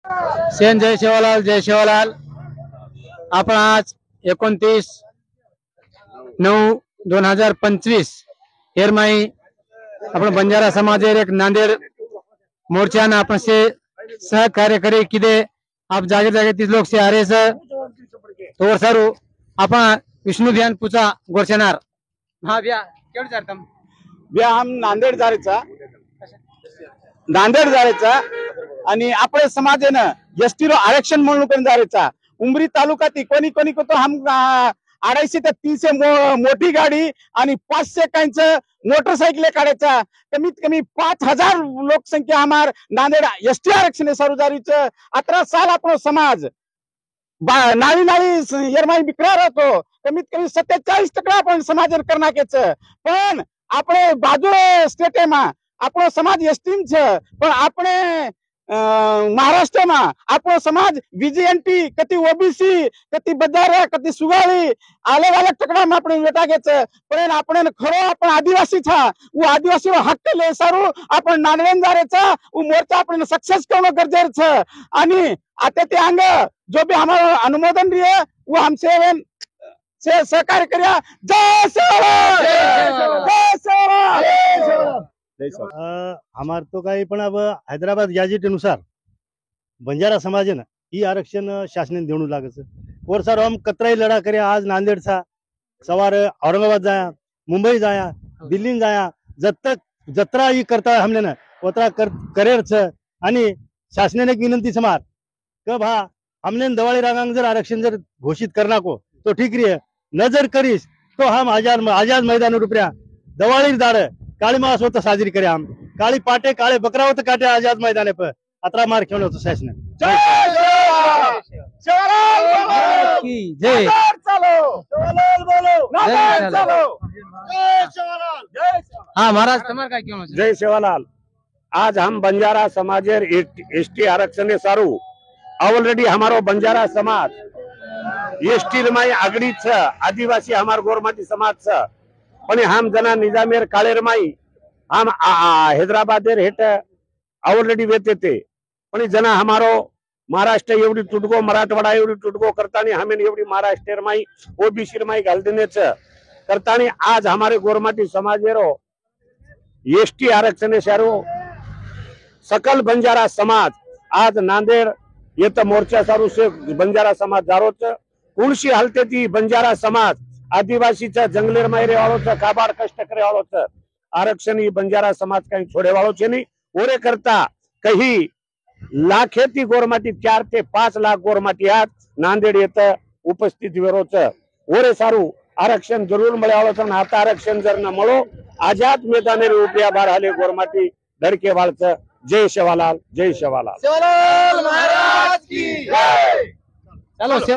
सेन जय सेवालाल, जय सेवालाल. आपण आज 29/9/2025 हेरमाई आपण बंजारा समाज एक नांदेड मोर्चाना आपण से सहकार्य करे किदे आप जागे जागे तीस लोग से आ रहे सर तो सर आपण विष्णु ध्यान पूजा गोरचनार हा ब्या केवढ चारतम व्या हम नांदेड जायचा आणि आपल्या समाजानं एसटी रो आरक्षण म्हणून पण जायचा. उमरी तालुक्यात कोणी कोणी तो हम 250 ते 300 मोठी गाडी आणि 500 कांच मोटरसायकल काढायचा. कमीत कमी 5000 लोकसंख्या हमार नांदेड एसटी आरक्षण सार्वजनिक 18 साल आपण समाज नाळी नाळी येरमाई बिकरा राहतो. कमीत कमी 47% आपण समाज करनाकेच पण આપણે બાજુ સ્ટેટમાં આપણો સમાજ એસટી છે પણ આપણે મહારાષ્ટ્રમાં આપણો સમાજ વીજીએનટી કતિ ઓબીસી કતિ બધારે કતિ સુગાળી अलग अलग टकડામાં આપણે વેટાગે છે પણ આપણે ખરો आपण आदिवासी था वो आदिवासी रो हक्क ले सारू आपण नांदेड जारे છે वो मोर्चा आपण सक्सेस करणं गरजेचं છે आणि आता ते अंग जो भी हमारा अनुमोदन रही वो हमसे से सहकार्य करिया. जय सेवालाल, जय सेवालाल, जय सेवालाल. हमार तो काही पण अब हैदराबाद गॅजेटनुसार बंजारा समाज है ना ही आरक्षण शासनाने देणू लागत और सर हम कतराई लढा करे आज नांदेडचा सवार औरंगाबाद जाया मुंबई जाया दिल्ली जाया जत्रा ही करता हमने ना ओतरा करेर छ आणि शासनाने एक विनंती समार क भा हमने दवाळी रांगांग जर आरक्षण जर घोषित करना को तो ठीक रही है न जर करीस तो हम आजाद मैदान रुपया दवाळी दाड़ काली मास होता साजरी करे हम काली पाटे काले बकरा होता काटे आजाद मैदान पर अतरा मार खेळलो होतो शासन. जय सेवालाल की जय चलो सेवालाल बोलो नांदेड चलो जय सेवालाल जय सेवालाल. हा महाराज तुम्हार काय क्यों जय सेवालाल. आज हम बंजारा समाजेर एसटी आरक्षण सारू ऑलरेडी हमारो बंजारा समाज एसटी रमाई आगड़ी छ आदिवासी हमार गोरमाटी समाज छ पण हम जना निजामेर काळेर माई हम हैदराबादेर हेट ऑलरेडी वेते ते पण जना हमारो महाराष्ट्र एवढी तुटगो मराठवाडा एवढी तुटगो करतानी हमें एवढी महाराष्ट्र माई ओबीसी माई घाल देने छ करतानी आज हमारे गोरमाटी समाजेरो एसटी आरक्षण सारू सकल बंजारा समाज आज नांदेड येत मोर्चा सारू से बंजारा समाज जारोच कुणशी हलते ती बंजारा समाज आदिवासीचा जंगलेर मायरे वाळोच काबाड कष्ट करे वाळोच आरक्षण ही बंजारा समाज काही छोडे वाळो छे नहीं ओरे करता कही लाखेती गोरमाटी 4 ते 5 लाख गोरमाटी आज नांदेड येत उपस्थित वेरोच ओरे सारू आरक्षण जरूर मळे वाळोच आता आरक्षण जर न मळो आजाद मैदाने रुपया बार हाले गोरमाटी धडके वाळच. जय सेवालाल, जय सेवालाल. सेवालाल महाराज की जय. चलो